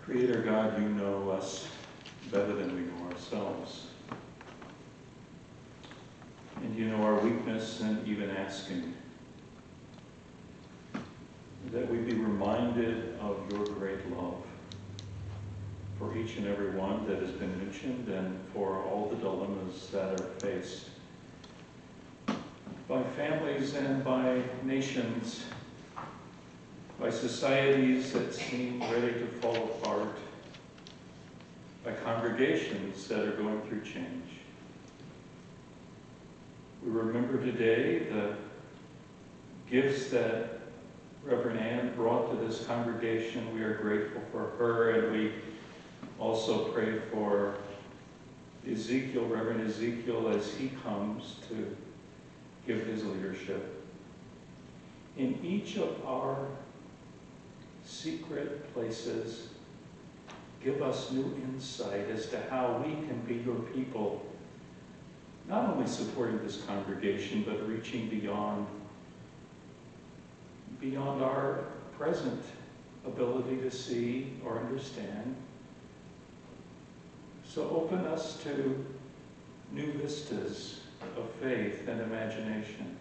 Creator God, you know us better than we know ourselves. And you know our weakness, and even asking that we be reminded of your great love for each and every one that has been mentioned, and for all the dilemmas that are faced by families and by nations, by societies that seem ready to fall apart, by congregations that are going through change. We remember today the gifts that Reverend Ann brought to this congregation. We are grateful for her, and we also pray for Ezekiel, Reverend Ezekiel, as he comes to give his leadership. In each of our secret places, give us new insight as to how we can be your people, not only supporting this congregation, but reaching beyond our present ability to see or understand. So open us to new vistas of faith and imagination.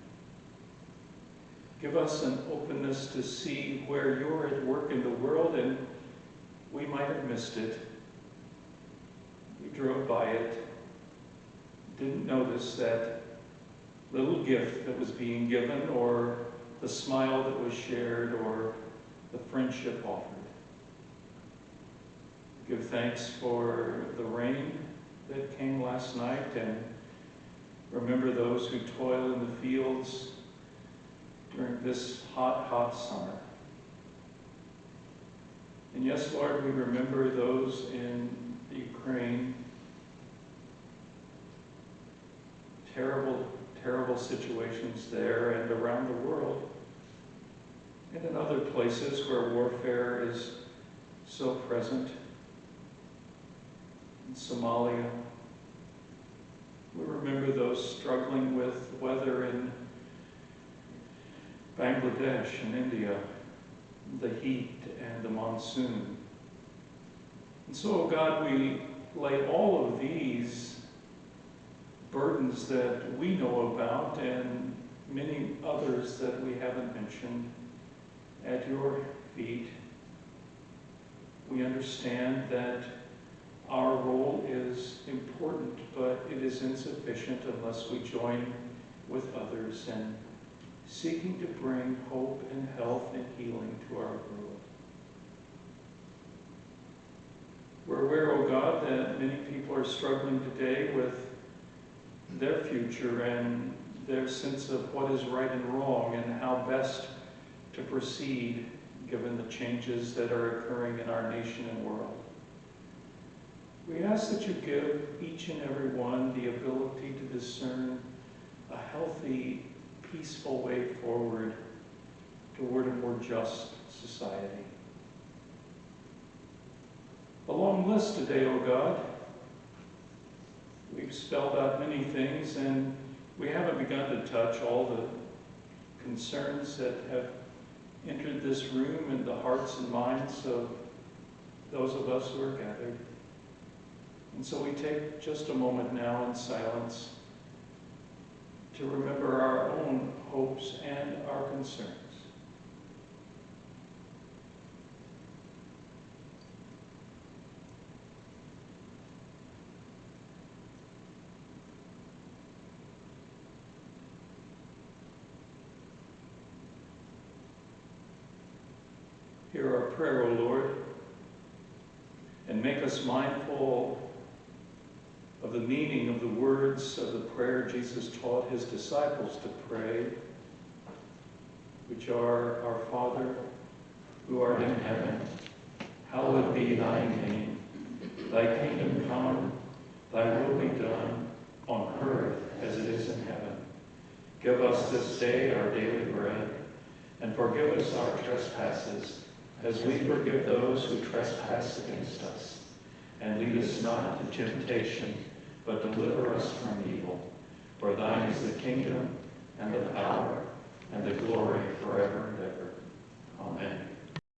Give us an openness to see where you're at work in the world, and we might have missed it. We drove by it, didn't notice that little gift that was being given, or the smile that was shared, or the friendship offered. Give thanks for the rain that came last night, and remember those who toil in the fields during this hot, hot summer. And yes, Lord, we remember those in the Ukraine. Terrible, terrible situations there and around the world, and in other places where warfare is so present. In Somalia, we remember those struggling with weather in Bangladesh and India, the heat and the monsoon. And so, oh God, we lay all of these burdens that we know about, and many others that we haven't mentioned, at your feet. We understand that our role is important, but it is insufficient unless we join with others in seeking to bring hope and health and healing to our world. We're aware, oh God, that many people are struggling today with their future and their sense of what is right and wrong and how best to proceed given the changes that are occurring in our nation and world. We ask that you give each and every one the ability to discern a healthy, peaceful way forward toward a more just society. A long list today, O God. We've spelled out many things, and we haven't begun to touch all the concerns that have entered this room and the hearts and minds of those of us who are gathered. And so we take just a moment now in silence to remember our own hopes and our concerns. Hear our prayer, O Lord, and make us mindful of the meaning of the words of the prayer Jesus taught his disciples to pray, which are, Our Father, who art in heaven, hallowed be thy name. Thy kingdom come, thy will be done, on earth as it is in heaven. Give us this day our daily bread, and forgive us our trespasses, as we forgive those who trespass against us. And lead us not into temptation, but deliver us from evil. For thine is the kingdom, and the power, and the glory forever and ever.